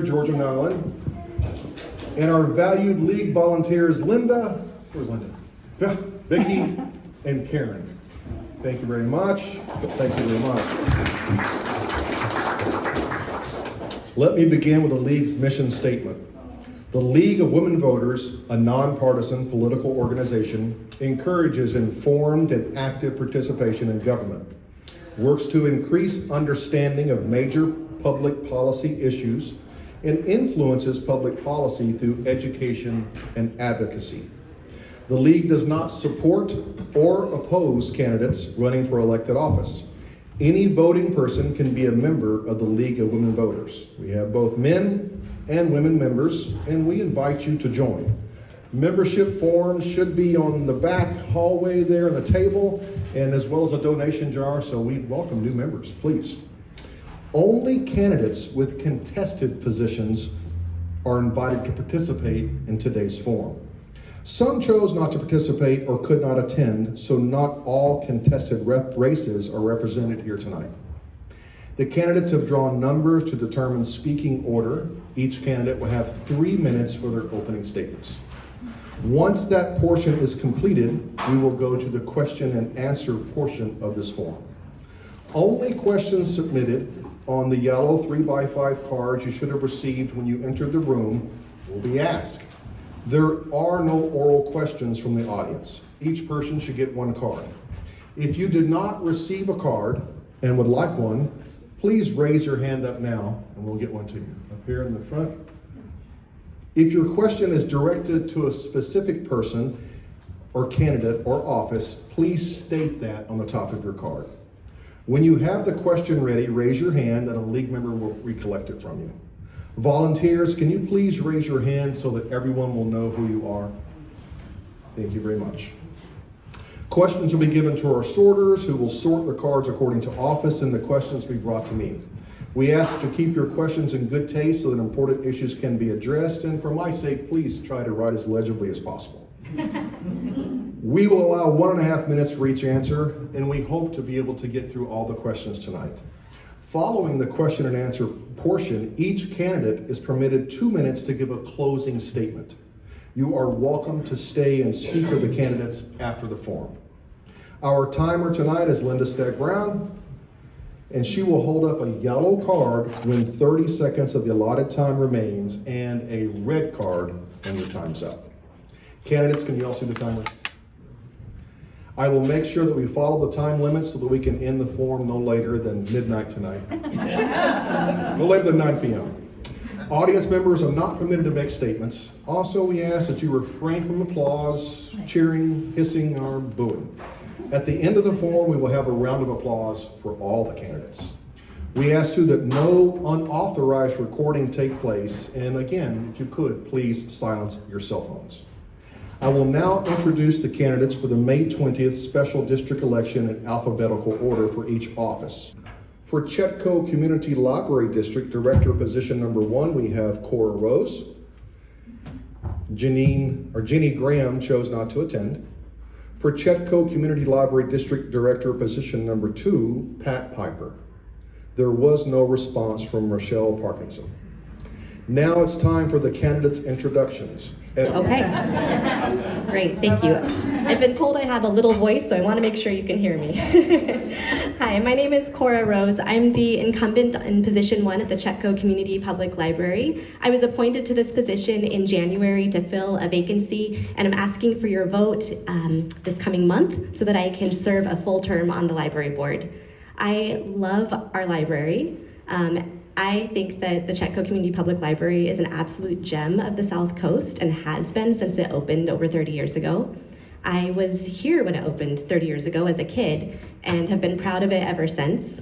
Georgia Nolan, and our valued league volunteers, Linda, where's Linda? Vicky, and Karen. Thank you very much. Thank you very much. Let me begin with the League's mission statement. The League of Women Voters, a nonpartisan political organization, encourages informed and active participation in government, works to increase understanding of major public policy issues, and influences public policy through education and advocacy. The League does not support or oppose candidates running for elected office. Any voting person can be a member of the League of Women Voters. We have both men and women members, and we invite you to join. Membership forms should be on the back hallway there on the table, and as well as a donation jar, so we welcome new members, please. Only candidates with contested positions are invited to participate in today's forum. Some chose not to participate or could not attend, so not all contested races are represented here tonight. The candidates have drawn numbers to determine speaking order. Each candidate will have 3 minutes for their opening statements. Once that portion is completed, we will go to the question and answer portion of this forum. Only questions submitted on the yellow 3x5 cards you should have received when you entered the room will be asked. There are no oral questions from the audience. Each person should get 1 card. If you did not receive a card and would like one, please raise your hand up now and we'll get one to you. Up here in the front. If your question is directed to a specific person or candidate or office, please state that on the top of your card. When you have the question ready, raise your hand and a League member will recollect it from you. Volunteers, can you please raise your hand so that everyone will know who you are? Thank you very much. Questions will be given to our sorters who will sort the cards according to office, and the questions will be brought to me. We ask to keep your questions in good taste so that important issues can be addressed, and for my sake, please try to write as legibly as possible. We will allow 1.5 minutes for each answer, and we hope to be able to get through all the questions tonight. Following the question and answer portion, each candidate is permitted 2 minutes to give a closing statement. You are welcome to stay and speak with the candidates after the forum. Our timer tonight is Linda Stagg-Brown, and she will hold up a yellow card when 30 seconds of the allotted time remains and a red card when your time's up. Candidates, can you all see the timer? I will make sure that we follow the time limits so that we can end the forum no later than midnight tonight. No later than 9 p.m. Audience members are not permitted to make statements. Also, we ask that you refrain from applause, cheering, hissing, or booing. At the end of the forum, we will have a round of applause for all the candidates. We ask you that no unauthorized recording take place, and again, if you could, please silence your cell phones. I will now introduce the candidates for the May 20th special district election in alphabetical order for each office. For Chetco Community Library District Director position number 1, we have Cora Rose. Jenny Graham chose not to attend. For Chetco Community Library District Director position number 2, Pat Piper. There was no response from Rochelle Parkinson. Now it's time for the candidates' introductions. Okay, great, thank you. I've been told I have a little voice, so I want to make sure you can hear me. Hi, my name is Cora Rose. I'm the incumbent in position 1 at the Chetco Community Public Library. I was appointed to this position in January to fill a vacancy, and I'm asking for your vote this coming month so that I can serve a full term on the library board. I love our library. I think that the Chetco Community Public Library is an absolute gem of the South Coast and has been since it opened over 30 years ago. I was here when it opened 30 years ago as a kid and have been proud of it ever since.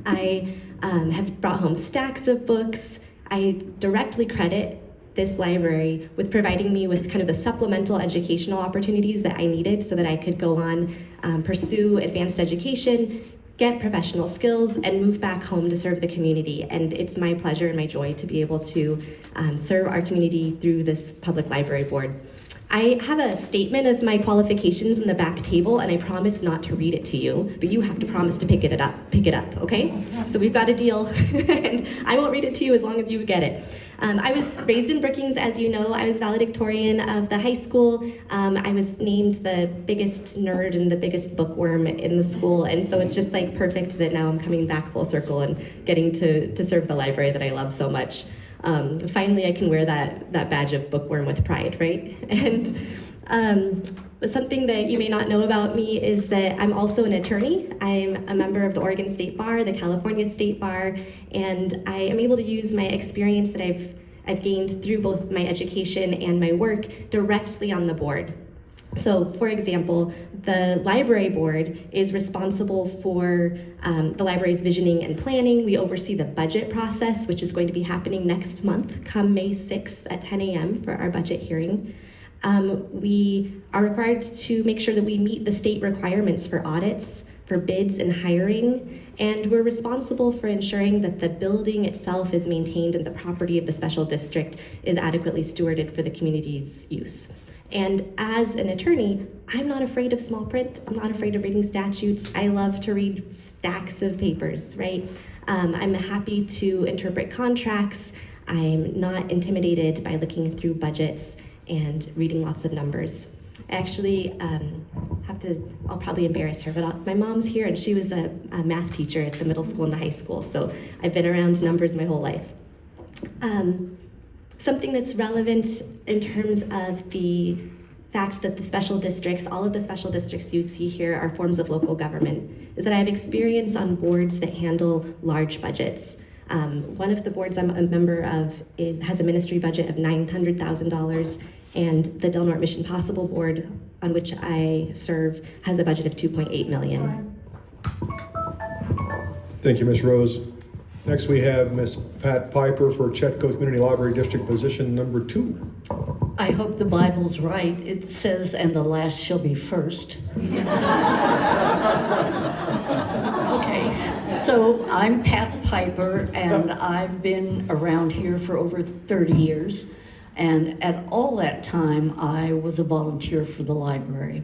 I have brought home stacks of books. I directly credit this library with providing me with kind of the supplemental educational opportunities that I needed so that I could go on, pursue advanced education, get professional skills, and move back home to serve the community. And it's my pleasure and my joy to be able to serve our community through this public library board. I have a statement of my qualifications in the back table, and I promise not to read it to you, but you have to promise to pick it up, okay? So we've got a deal, and I won't read it to you as long as you get it. I was raised in Brookings, as you know. I was valedictorian of the high school. I was named the biggest nerd and the biggest bookworm in the school, and so it's just like perfect that now I'm coming back full circle and getting to serve the library that I love so much. Finally, I can wear that badge of bookworm with pride, right? And but something that you may not know about me is that I'm also an attorney. I'm a member of the Oregon State Bar, the California State Bar, and I am able to use my experience that I've gained through both my education and my work directly on the board. So, for example, the library board is responsible for the library's visioning and planning. We oversee the budget process, which is going to be happening next month, come May 6th at 10 a.m. for our budget hearing. We are required to make sure that we meet the state requirements for audits, for bids and hiring, and we're responsible for ensuring that the building itself is maintained and the property of the special district is adequately stewarded for the community's use. And as an attorney, I'm not afraid of small print. I'm not afraid of reading statutes. I love to read stacks of papers, right? I'm happy to interpret contracts. I'm not intimidated by looking through budgets and reading lots of numbers. I actually I'll probably embarrass her, but my mom's here and she was a math teacher at the middle school and the high school, so I've been around numbers my whole life. Something that's relevant in terms of the fact that the special districts, all of the special districts you see here are forms of local government, is that I have experience on boards that handle large budgets. One of the boards I'm a member of has a ministry budget of $900,000, and the Del Norte Mission Possible board, on which I serve, has a budget of $2.8 million. Thank you, Ms. Rose. Next, we have Ms. Pat Piper for Chetco Community Library District position number 2. I hope the Bible's right. It says, and the last shall be first. Okay, so I'm Pat Piper, and I've been around here for over 30 years. And at all that time, I was a volunteer for the library.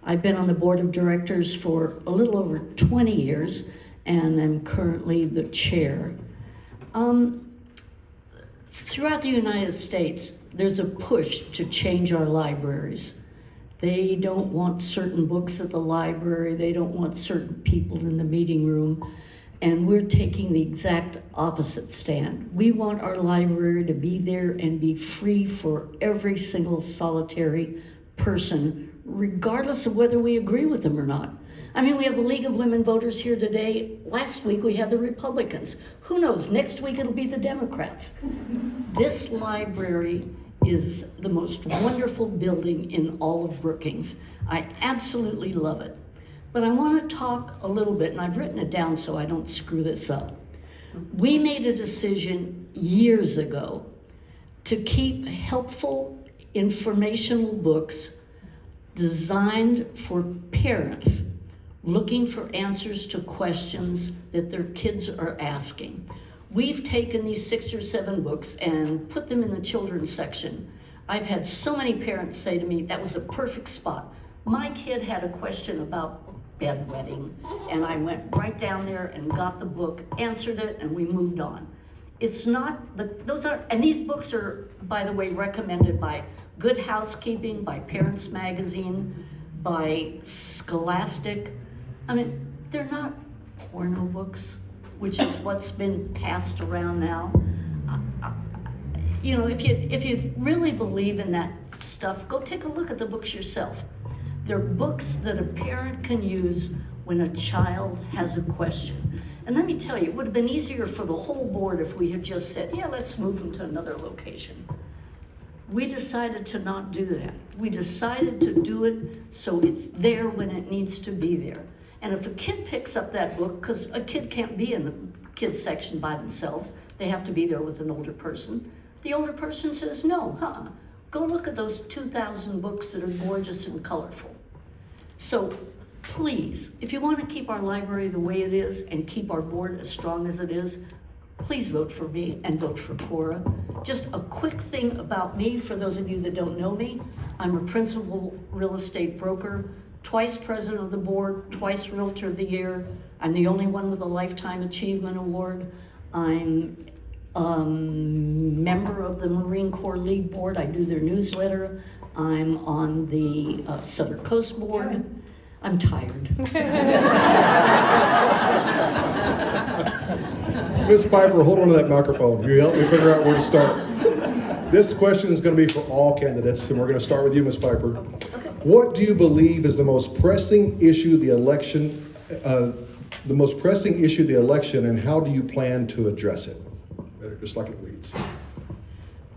I've been on the board of directors for a little over 20 years, and I'm currently the chair. Throughout the United States, there's a push to change our libraries. They don't want certain books at the library, they don't want certain people in the meeting room, and we're taking the exact opposite stand. We want our library to be there and be free for every single solitary person, regardless of whether we agree with them or not. I mean, we have the League of Women Voters here today. Last week we had the Republicans. Who knows, next week it'll be the Democrats. This library is the most wonderful building in all of Brookings. I absolutely love it. But I want to talk a little bit, and I've written it down so I don't screw this up. We made a decision years ago to keep helpful informational books designed for parents looking for answers to questions that their kids are asking. We've taken these 6 or 7 books and put them in the children's section. I've had so many parents say to me, that was a perfect spot. My kid had a question about bedwetting, and I went right down there and got the book, answered it, and we moved on. It's not, and these books are, by the way, recommended by Good Housekeeping, by Parents Magazine, by Scholastic. I mean, they're not porno books, which is what's been passed around now. You know, if you really believe in that stuff, go take a look at the books yourself. They're books that a parent can use when a child has a question. And let me tell you, it would have been easier for the whole board if we had just said, yeah, let's move them to another location. We decided to not do that. We decided to do it so it's there when it needs to be there. And if a kid picks up that book, because a kid can't be in the kids section by themselves, they have to be there with an older person. The older person says, no, go look at those 2,000 books that are gorgeous and colorful. So please, if you want to keep our library the way it is and keep our board as strong as it is, please vote for me and vote for Cora. Just a quick thing about me, for those of you that don't know me, I'm a principal real estate broker, twice president of the board, twice realtor of the year. I'm the only one with a Lifetime Achievement Award. I'm member of the Marine Corps League Board. I do their newsletter. I'm on the Southern Coast Board. I'm tired. Ms. Piper, hold on to that microphone. You help me figure out where to start. This question is going to be for all candidates, and we're going to start with you, Ms. Piper. Okay. What do you believe is the most pressing issue of the election, and how do you plan to address it? Better just like it reads.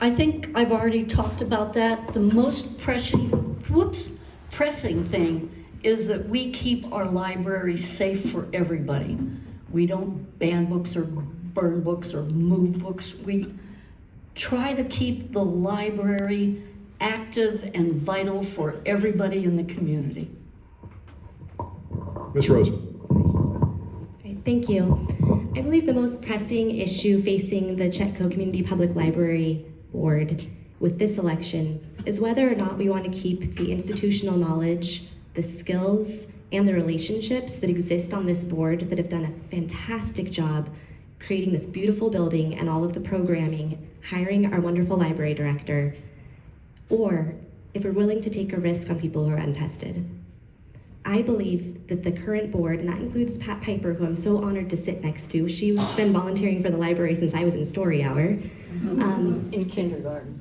I think I've already talked about that. The most pressing thing is that we keep our library safe for everybody. We don't ban books or burn books or move books. We try to keep the library active and vital for everybody in the community. Ms. Rosen. Right, thank you. I believe the most pressing issue facing the Chetco Community Public Library Board with this election is whether or not we want to keep the institutional knowledge, the skills, and the relationships that exist on this board that have done a fantastic job creating this beautiful building and all of the programming, hiring our wonderful library director, or if we're willing to take a risk on people who are untested. I believe that the current board, and that includes Pat Piper, who I'm so honored to sit next to. She's been volunteering for the library since I was in Story Hour. In kindergarten.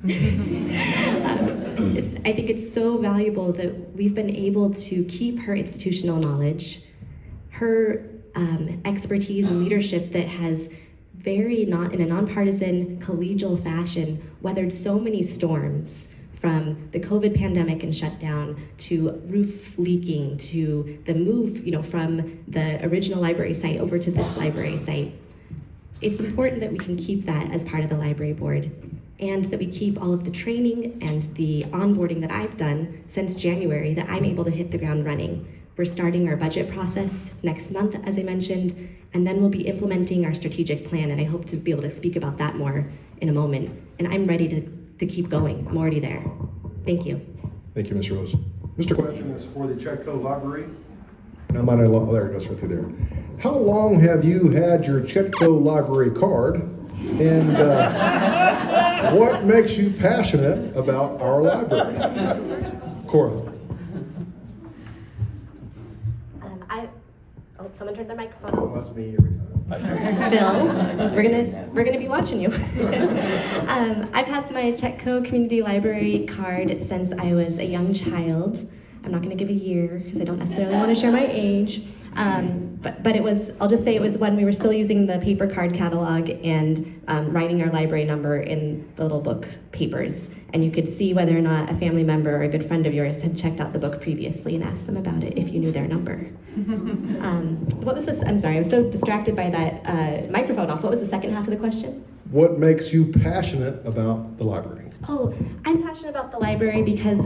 I think it's so valuable that we've been able to keep her institutional knowledge, her expertise and leadership that has in a nonpartisan, collegial fashion, weathered so many storms, from the COVID pandemic and shutdown to roof leaking to the move, from the original library site over to this library site. It's important that we can keep that as part of the library board, and that we keep all of the training and the onboarding that I've done since January, that I'm able to hit the ground running. We're starting our budget process next month, as I mentioned, and then we'll be implementing our strategic plan, and I hope to be able to speak about that more in a moment. And I'm ready to keep going. I'm already there. Thank you. Thank you, Ms. Rose. Mr. Question is for the Chetco Library. Now, there it goes right through there. How long have you had your Chetco Library card? And what makes you passionate about our library? Cora. Someone turned their microphone on. That's me every time. Phil, we're gonna be watching you. I've had my Chetco Community Library card since I was a young child. I'm not gonna give a year because I don't necessarily want to share my age. But I'll just say it was when we were still using the paper card catalog and writing our library number in the little book papers. And you could see whether or not a family member or a good friend of yours had checked out the book previously and asked them about it if you knew their number. What was this? I'm sorry, I was so distracted by that microphone off. What was the second half of the question? What makes you passionate about the library? Oh, I'm passionate about the library because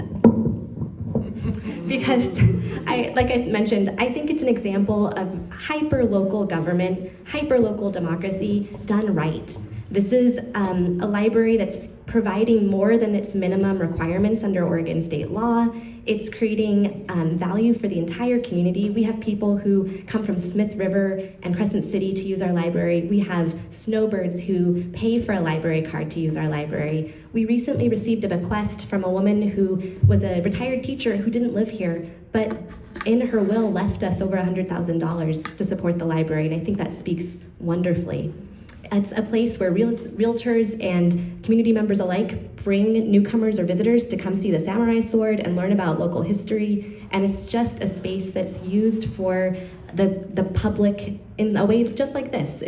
like I mentioned, I think it's an example of hyper-local government, hyper-local democracy done right. This is a library that's providing more than its minimum requirements under Oregon state law. It's creating value for the entire community. We have people who come from Smith River and Crescent City to use our library. We have snowbirds who pay for a library card to use our library. We recently received a bequest from a woman who was a retired teacher who didn't live here, but in her will left us over $100,000 to support the library, and I think that speaks wonderfully. It's a place where realtors and community members alike bring newcomers or visitors to come see the samurai sword and learn about local history. And it's just a space that's used for the public in a way just like this.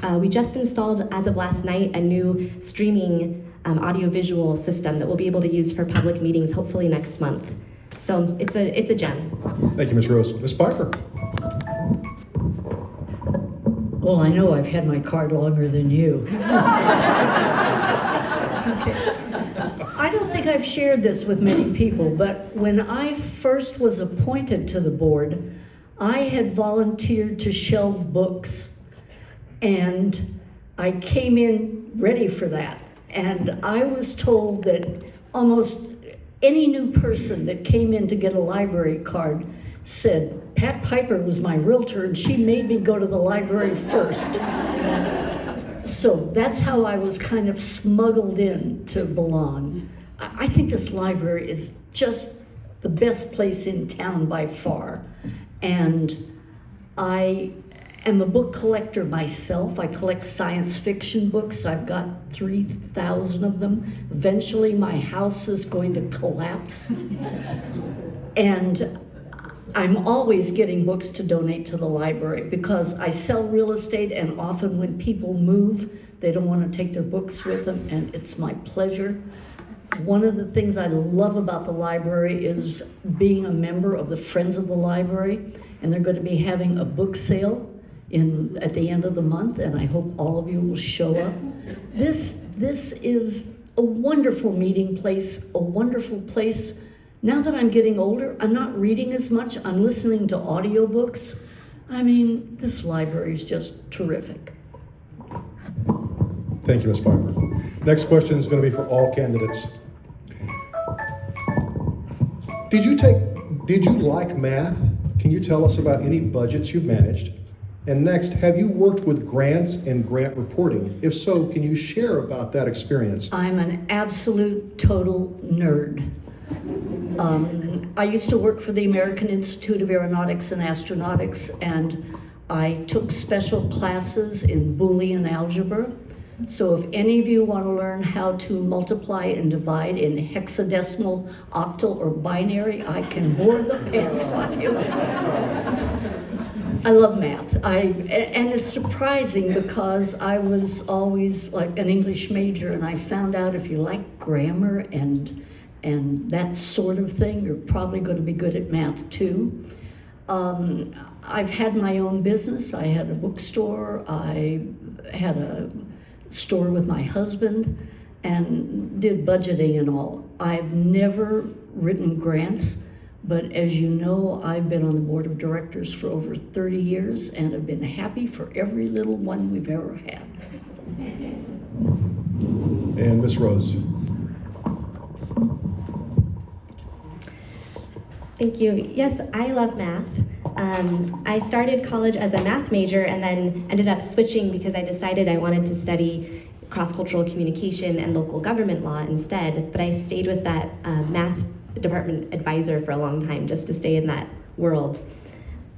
We just installed, as of last night, a new streaming audiovisual system that we'll be able to use for public meetings, hopefully next month. So it's a gem. Thank you, Ms. Rose. Ms. Piper. Well, I know I've had my card longer than you. I don't think I've shared this with many people, but when I first was appointed to the board, I had volunteered to shelve books, and I came in ready for that. And I was told that almost any new person that came in to get a library card said, Pat Piper was my realtor and she made me go to the library first. So that's how I was kind of smuggled in to belong. I think this library is just the best place in town by far. And I am a book collector myself. I collect science fiction books. I've got 3,000 of them. Eventually my house is going to collapse. And I'm always getting books to donate to the library because I sell real estate, and often when people move, they don't want to take their books with them, and it's my pleasure. One of the things I love about the library is being a member of the Friends of the Library, and they're going to be having a book sale at the end of the month, and I hope all of you will show up. This is a wonderful meeting place, a wonderful place. Now that I'm getting older, I'm not reading as much, I'm listening to audiobooks. I mean, this library is just terrific. Thank you, Ms. Piper. Next question is going to be for all candidates. Did you like math? Can you tell us about any budgets you've managed? And next, have you worked with grants and grant reporting? If so, can you share about that experience? I'm an absolute total nerd. I used to work for the American Institute of Aeronautics and Astronautics, and I took special classes in Boolean algebra. So if any of you want to learn how to multiply and divide in hexadecimal, octal, or binary, I can bore the pants off you. I love math. And it's surprising because I was always like an English major, and I found out if you like grammar and that sort of thing, you're probably going to be good at math too. I've had my own business. I had a bookstore. I had a store with my husband and did budgeting and all. I've never written grants, but as you know, I've been on the board of directors for over 30 years and have been happy for every little one we've ever had. And Ms. Rose. Thank you. Yes, I love math. I started college as a math major and then ended up switching because I decided I wanted to study cross-cultural communication and local government law instead, but I stayed with that math department advisor for a long time just to stay in that world.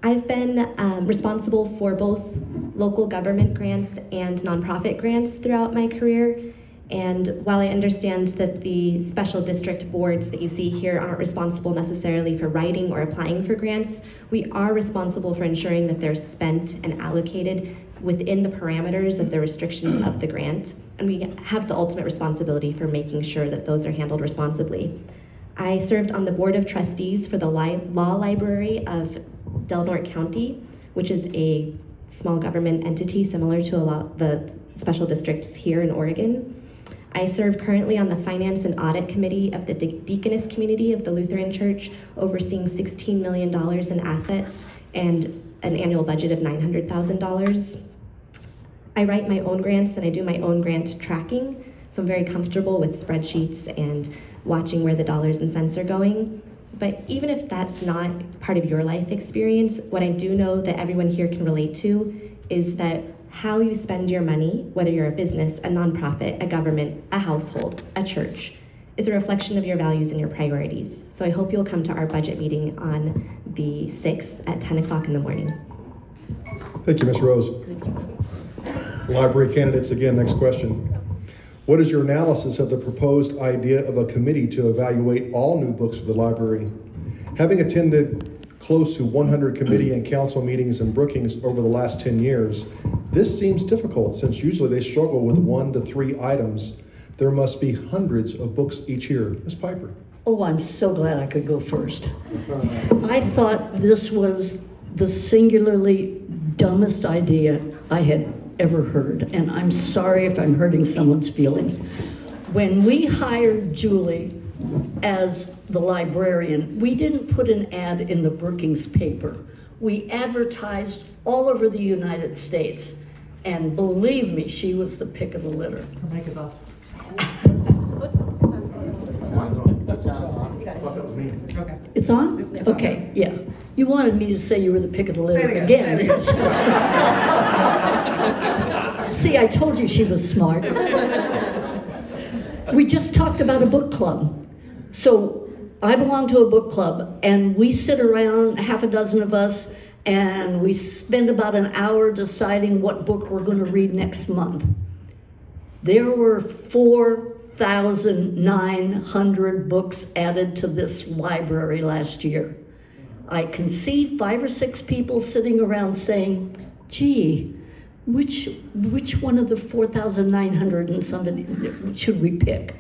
I've been responsible for both local government grants and nonprofit grants throughout my career. And while I understand that the special district boards that you see here aren't responsible necessarily for writing or applying for grants, we are responsible for ensuring that they're spent and allocated within the parameters of the restrictions of the grant. And we have the ultimate responsibility for making sure that those are handled responsibly. I served on the Board of Trustees for the Law Library of Del Norte County, which is a small government entity similar to a lot the special districts here in Oregon. I serve currently on the Finance and Audit Committee of the Deaconess Community of the Lutheran Church, overseeing $16 million in assets and an annual budget of $900,000. I write my own grants and I do my own grant tracking, so I'm very comfortable with spreadsheets and watching where the dollars and cents are going. But even if that's not part of your life experience, what I do know that everyone here can relate to is that how you spend your money, whether you're a business, a nonprofit, a government, a household, a church, is a reflection of your values and your priorities. So I hope you'll come to our budget meeting on the 6th at 10 o'clock in the morning. Thank you, Ms. Rose. Library candidates, again, next question. What is your analysis of the proposed idea of a committee to evaluate all new books for the library? Having attended close to 100 committee and council meetings in Brookings over the last 10 years, this seems difficult since usually they struggle with 1 to 3 items. There must be hundreds of books each year. Ms. Piper. Oh, I'm so glad I could go first. I thought this was the singularly dumbest idea I had ever heard, and I'm sorry if I'm hurting someone's feelings. When we hired Julie as the librarian, we didn't put an ad in the Brookings paper. We advertised all over the United States. And believe me, she was the pick of the litter. Her mic is off. Okay. It's on? It's on. Okay, yeah. You wanted me to say you were the pick of the litter Say it again. again. Say it See, I told you she was smart. We just talked about a book club. So I belong to a book club, and we sit around, half a dozen of us, and we spend about an hour deciding what book we're going to read next month. There were 4,900 books added to this library last year. I can see 5 or 6 people sitting around saying, gee, which one of the 4,900 and somebody should we pick?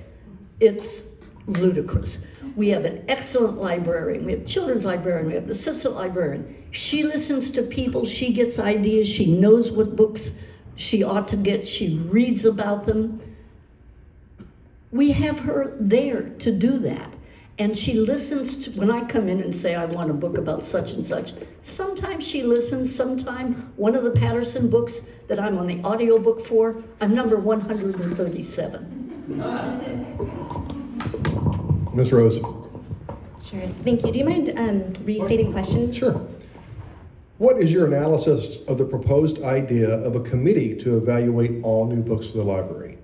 It's ludicrous. We have an excellent librarian. We have a children's librarian. We have an assistant librarian. She listens to people. She gets ideas. She knows what books she ought to get. She reads about them. We have her there to do that. And she listens to, when I come in and say, I want a book about such and such, sometimes she listens, sometimes one of the Patterson books that I'm on the audiobook for, I'm number 137. Ms. Rose? Sure, thank you. Do you mind restating the question? Sure. What is your analysis of the proposed idea of a committee to evaluate all new books for the library?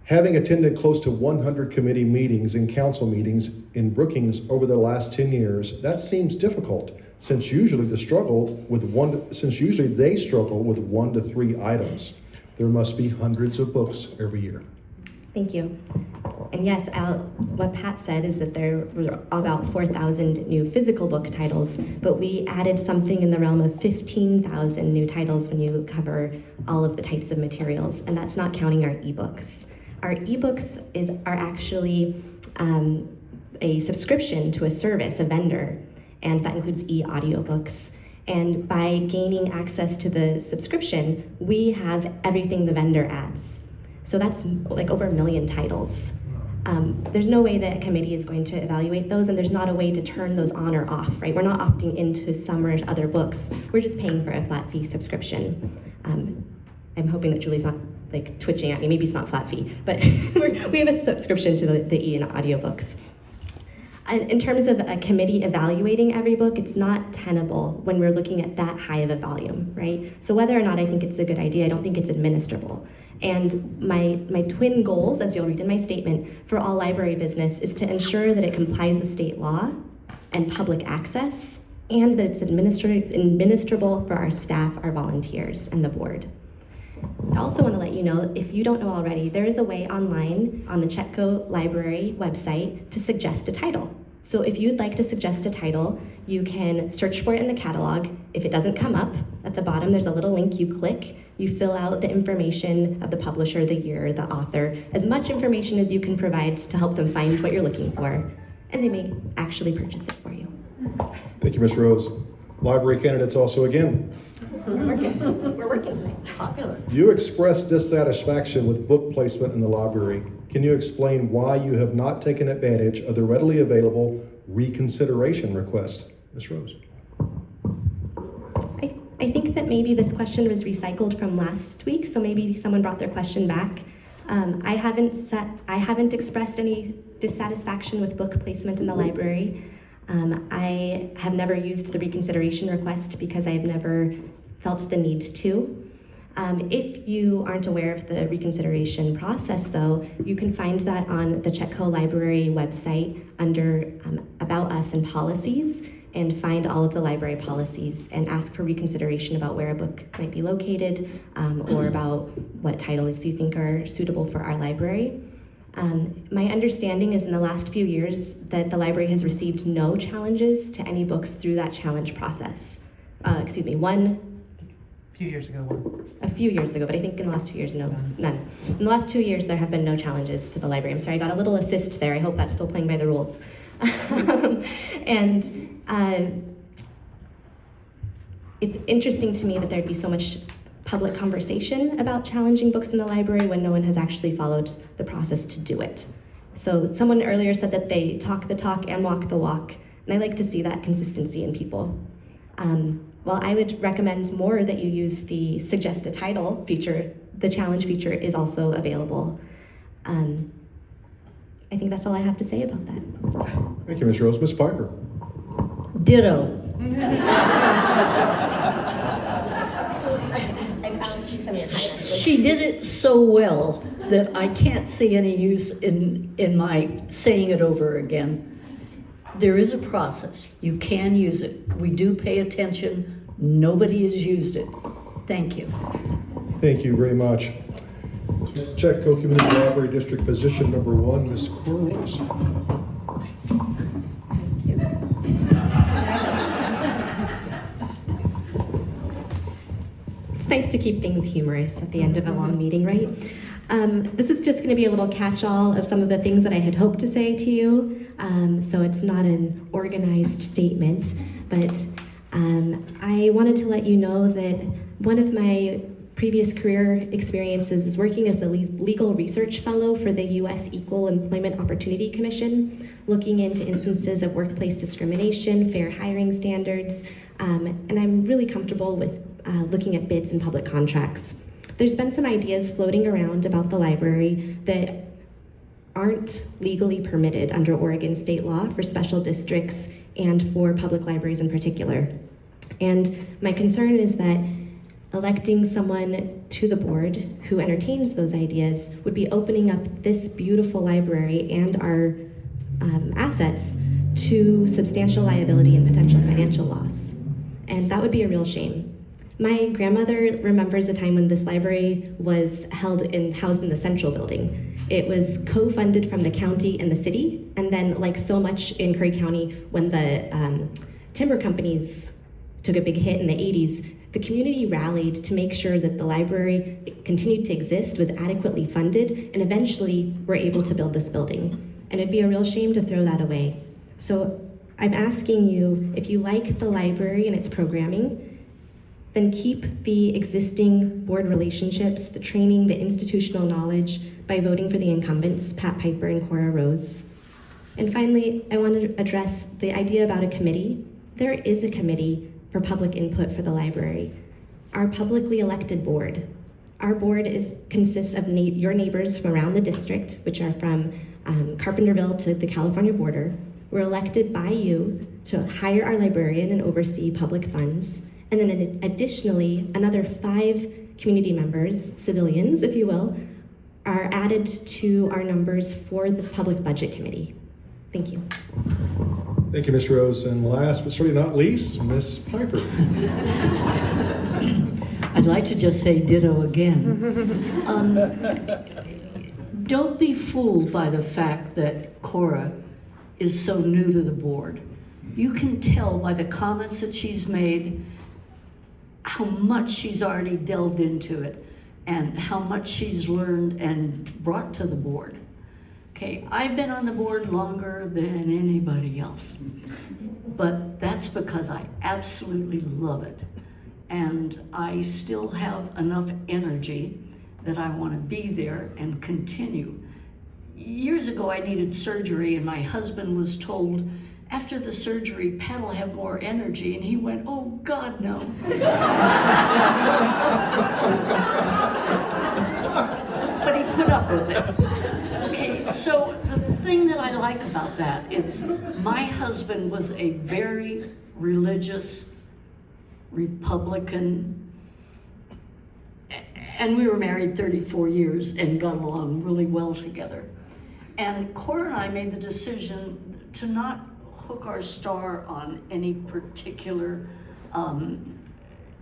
Having attended close to 100 committee meetings and council meetings in Brookings over the last 10 years, that seems difficult since usually they struggle with 1 to 3 items. There must be hundreds of books every year. Thank you. And yes, what Pat said is that there were about 4,000 new physical book titles, but we added something in the realm of 15,000 new titles when you cover all of the types of materials, and that's not counting our ebooks. Our ebooks are actually a subscription to a service, a vendor, and that includes e-audiobooks. And by gaining access to the subscription, we have everything the vendor adds. So that's like over 1 million titles. There's no way that a committee is going to evaluate those, and there's not a way to turn those on or off, right? We're not opting into some or other books. We're just paying for a flat fee subscription. I'm hoping that Julie's not like twitching at me. Maybe it's not flat fee, but we have a subscription to the e and audiobooks. And in terms of a committee evaluating every book, it's not tenable when we're looking at that high of a volume, right? So whether or not I think it's a good idea, I don't think it's administrable. And my twin goals, as you'll read in my statement, for all library business is to ensure that it complies with state law and public access, and that it's administrable for our staff, our volunteers, and the board. I also want to let you know, if you don't know already, there is a way online on the Chetco Library website to suggest a title. So if you'd like to suggest a title, you can search for it in the catalog. If it doesn't come up, at the bottom there's a little link you click. You fill out the information of the publisher, the year, the author, as much information as you can provide to help them find what you're looking for, and they may actually purchase it for you. Thank you, Ms. Rose. Library candidates also again. We're working tonight. Popular. You expressed dissatisfaction with book placement in the library. Can you explain why you have not taken advantage of the readily available reconsideration request? Ms. Rose. I think that maybe this question was recycled from last week, so maybe someone brought their question back. I haven't expressed any dissatisfaction with book placement in the library. I have never used the reconsideration request because I've never felt the need to. If you aren't aware of the reconsideration process, though, you can find that on the Chetco Library website under About Us and Policies, and find all of the library policies and ask for reconsideration about where a book might be located, or about what titles you think are suitable for our library. My understanding is in the last few years that the library has received no challenges to any books through that challenge process. A few years ago, a few years ago, but I think in the last 2 years, none. In the last 2 years, there have been no challenges to the library. I'm sorry, I got a little assist there. I hope that's still playing by the rules. And it's interesting to me that there'd be so much public conversation about challenging books in the library when no one has actually followed the process to do it. So someone earlier said that they talk the talk and walk the walk, and I like to see that consistency in people. While I would recommend more that you use the suggest a title feature, the challenge feature is also available. I think that's all I have to say about that. Thank you, Ms. Rose. Ms. Piper. Ditto. I found some of your highlights. She did it so well that I can't see any use in my saying it over again. There is a process. You can use it. We do pay attention. Nobody has used it. Thank you. Thank you very much. Chetco Community Library District Position Number 1, Ms. Cora Rose. It's nice to keep things humorous at the end of a long meeting, right? This is just going to be a little catch-all of some of the things that I had hoped to say to you. So it's not an organized statement, but I wanted to let you know that one of my previous career experiences is working as the legal research fellow for the U.S. Equal Employment Opportunity Commission, looking into instances of workplace discrimination, fair hiring standards, and I'm really comfortable with looking at bids and public contracts. There's been some ideas floating around about the library that aren't legally permitted under Oregon state law for special districts and for public libraries in particular. And my concern is that electing someone to the board who entertains those ideas would be opening up this beautiful library and our assets to substantial liability and potential financial loss. And that would be a real shame. My grandmother remembers a time when this library was housed in the Central Building. It was co-funded from the county and the city, and then like so much in Curry County, when the timber companies took a big hit in the 80s, the community rallied to make sure that the library continued to exist, was adequately funded, and eventually were able to build this building. And it'd be a real shame to throw that away. So I'm asking you, if you like the library and its programming, then keep the existing board relationships, the training, the institutional knowledge by voting for the incumbents, Pat Piper and Cora Rose. And finally, I want to address the idea about a committee. There is a committee for public input for the library. Our publicly elected board. Our board consists of your neighbors from around the district, which are from Carpenterville to the California border. We're elected by you to hire our librarian and oversee public funds. And then additionally, another 5 community members, civilians, if you will, are added to our numbers for the Public Budget Committee. Thank you. Thank you, Ms. Rose. And last but certainly not least, Ms. Piper. I'd like to just say ditto again. Don't be fooled by the fact that Cora is so new to the board. You can tell by the comments that she's made how much she's already delved into it and how much she's learned and brought to the board. Okay, I've been on the board longer than anybody else, but that's because I absolutely love it. And I still have enough energy that I want to be there and continue. Years ago, I needed surgery, and my husband was told, after the surgery, Pat will have more energy, and he went, oh, God, no. But he put up with it. Okay, so the thing that I like about that is my husband was a very religious Republican, and we were married 34 years and got along really well together. And Cora and I made the decision to not hook our star on any particular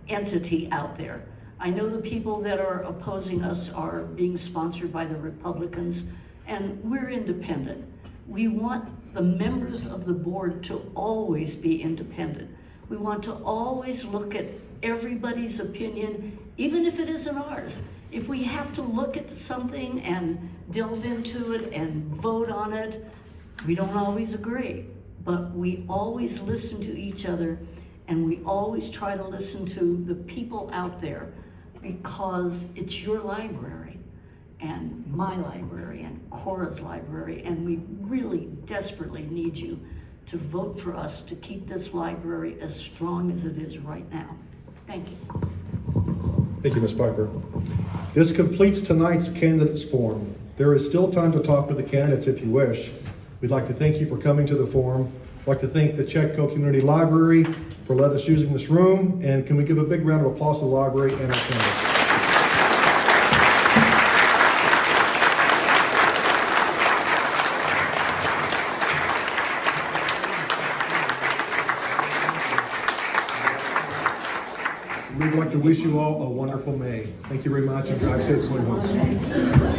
entity out there. I know the people that are opposing us are being sponsored by the Republicans, and we're independent. We want the members of the board to always be independent. We want to always look at everybody's opinion, even if it isn't ours. If we have to look at something and delve into it and vote on it, we don't always agree, but we always listen to each other, and we always try to listen to the people out there, because it's your library and my library and Cora's library, and we really desperately need you to vote for us to keep this library as strong as it is right now. Thank you. Thank you, Ms. Piper. This completes tonight's candidates forum. There is still time to talk with the candidates if you wish. We'd like to thank you for coming to the forum. I'd like to thank the Chetco Community Library for letting us using this room. And can we give a big round of applause to the library and our candidates? We'd like to wish you all a wonderful May. Thank you very much and drive safely home.